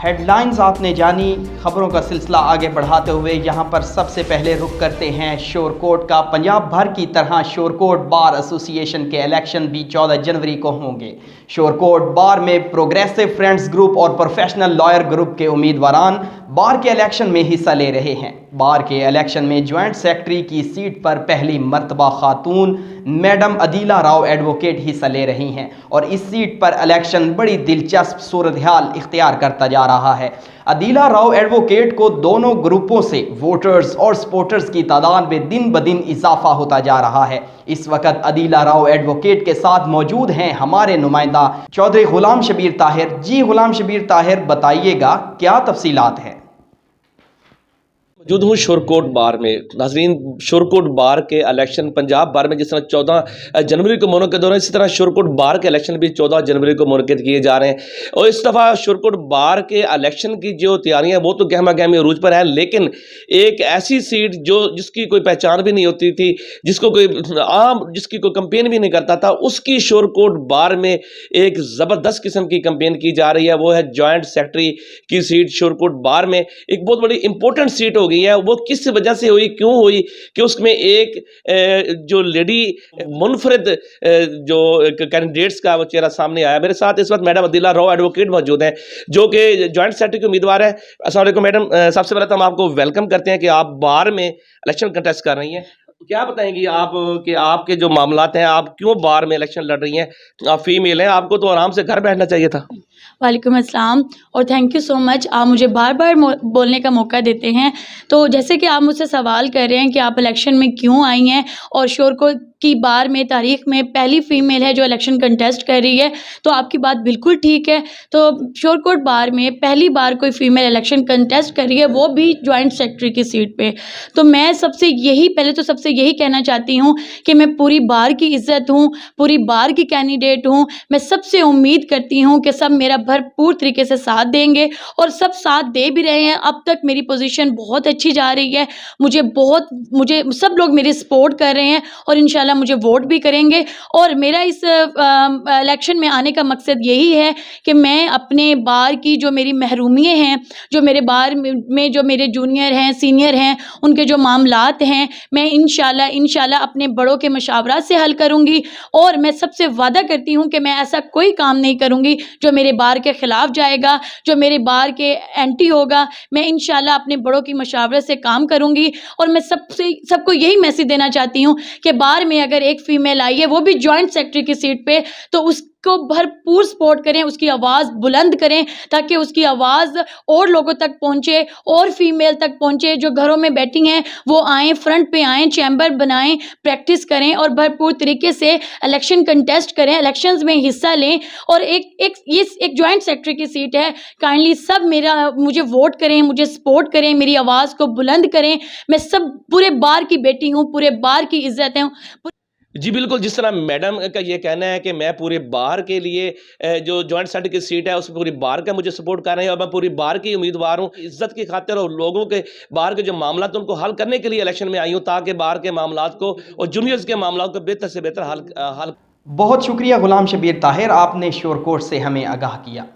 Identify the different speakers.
Speaker 1: Headlines आपने जानी। खबरों का सिलसिला आगे बढ़ाते हुए यहाँ पर सबसे पहले रुख करते हैं शोरकोट का। पंजाब भर की तरह शोरकोट बार एसोसिएशन के इलेक्शन भी 14 जनवरी को होंगे। शोरकोट बार में प्रोग्रेसिव फ्रेंड्स ग्रुप और प्रोफेशनल लॉयर ग्रुप के उम्मीदवारान बार के इलेक्शन में हिस्सा ले रहे हैं। बार के इलेक्शन में ज्वाइंट सेक्रेटरी की सीट पर पहली मर्तबा खातून मैडम अदीला राव एडवोकेट हिस्सा ले रही हैं और इस सीट पर इलेक्शन बड़ी दिलचस्प सूरत हाल इख्तियार करता जा रहा है। अदीला राव एडवोकेट को दोनों ग्रुपों से वोटर्स और सपोर्टर्स की तादाद में दिन ब दिन इजाफा होता जा रहा है। इस वक्त अदीला राव एडवोकेट के साथ मौजूद हैं हमारे नुमाइंदा चौधरी गुलाम शबीर ताहिर। जी गुलाम शबीर ताहिर, बताइएगा क्या तफसीलात हैं?
Speaker 2: मौजूद हूँ शोरकोट बार में। नाज़रीन, शोरकोट बार के इलेक्शन पंजाब बार में जिस तरह 14 जनवरी को मुनक़िद हो रहे हैं, इसी तरह शोरकोट बार के इलेक्शन भी 14 जनवरी को मुनक़िद किए जा रहे हैं। और इस दफ़ा शोरकोट बार के इलेक्शन की जो तैयारियां वो तो गहमा गहमी अरूज पर है, लेकिन एक ऐसी सीट जिसकी कोई पहचान भी नहीं होती थी, जिसकी कोई कंपेन भी नहीं करता था, उसकी शोरकोट बार में एक ज़बरदस्त किस्म की कंपेन की जा रही है। वो है जॉइंट सेक्रेटरी की सीट। शोरकोट बार में एक बहुत बड़ी इंपॉर्टेंट सीट हो गई है। वो किस वजह से हुई, क्यों हुई कि उसमें एक जो लेडी मुनफरिद जो कैंडिडेट्स का वो चेहरा सामने आया। मेरे साथ इस वक्त मैडम अदीला राव एडवोकेट मौजूद हैं जो कि जॉइंट सेक्रेटरी के उम्मीदवार है। अस्सलाम वालेकुम मैडम, सबसे पहले तो हम आपको वेलकम करते हैं कि आप बार में इलेक्शन कंटेस्ट कर रही हैं। क्या बताएंगी आप कि आपके जो मामलात हैं, आप क्यों बार में इलेक्शन लड़ रही हैं? आप फीमेल हैं, आपको तो आराम से घर बैठना चाहिए था।
Speaker 3: वालेकुम अस्सलाम और थैंक यू सो मच, आप मुझे बार बार बोलने का मौका देते हैं। तो जैसे कि आप मुझसे सवाल कर रहे हैं कि आप इलेक्शन में क्यों आई हैं और शोरकोट की बार में तारीख़ में पहली फ़ीमेल है जो इलेक्शन कंटेस्ट कर रही है, तो आपकी बात बिल्कुल ठीक है। तो शोरकोट बार में पहली बार कोई फ़ीमेल इलेक्शन कंटेस्ट कर रही है, वो भी जॉइंट सेक्रेटरी की सीट पे। तो मैं सबसे यही कहना चाहती हूँ कि मैं पूरी बार की इज़्ज़त हूँ, पूरी बार की कैंडिडेट हूँ। मैं सबसे उम्मीद करती हूँ कि सब मेरा भरपूर तरीके से साथ देंगे और सब साथ दे भी रहे हैं। अब तक मेरी पोजीशन बहुत अच्छी जा रही है, मुझे सब लोग मेरी सपोर्ट कर रहे हैं और इंशाल्लाह मुझे वोट भी करेंगे। और मेरा इस इलेक्शन में आने का मकसद यही है कि मैं अपने बार की जो मेरी महरूमियाँ हैं, जो मेरे बार में जो मेरे जूनियर हैं, सीनियर हैं, उनके जो मामलात हैं, मैं इंशाल्लाह अपने बड़ों के मशावरात से हल करूँगी। और मैं सबसे वादा करती हूँ कि मैं ऐसा कोई काम नहीं करूँगी जो मेरे बार के ख़िलाफ़ जाएगा, जो मेरे बार के एंटी होगा। मैं इंशाल्लाह अपने बड़ों की मशावरत से काम करूँगी। और मैं सबको यही मैसेज देना चाहती हूँ कि बार में अगर एक फ़ीमेल आई है, वो भी जॉइंट सेक्रेटरी की सीट पे, तो उसको भरपूर सपोर्ट करें, उसकी आवाज़ बुलंद करें ताकि उसकी आवाज़ और लोगों तक पहुँचे और फीमेल तक पहुँचे। जो घरों में बैठी हैं वो आएँ, फ्रंट पे आएँ, चैम्बर बनाएं, प्रैक्टिस करें और भरपूर तरीके से इलेक्शन कंटेस्ट करें, इलेक्शंस में हिस्सा लें। और एक जॉइंट सेक्रेटरी की सीट है, काइंडली सब मुझे वोट करें, मुझे सपोर्ट करें, मेरी आवाज़ को बुलंद करें। मैं सब पूरे बार की बेटी हूँ, पूरे बार की इज़्ज़त है।
Speaker 2: जी बिल्कुल, जिस तरह मैडम का ये कहना है कि मैं पूरे बार के लिए जो जॉइंट सेक्रेटरी की सीट है उसमें पूरी बार का मुझे सपोर्ट कर रहे हैं और मैं पूरी बार की उम्मीदवार हूँ। इज्जत की खातिर और लोगों के बार के जो मामला तो उनको हल करने के लिए इलेक्शन में आई हूँ, ताकि बार के मामला को और जूनियर्स के मामला को बेहतर से बेहतर हल।
Speaker 1: बहुत शुक्रिया गुलाम शबीर ताहिर, आपने शोरकोट से हमें आगाह किया।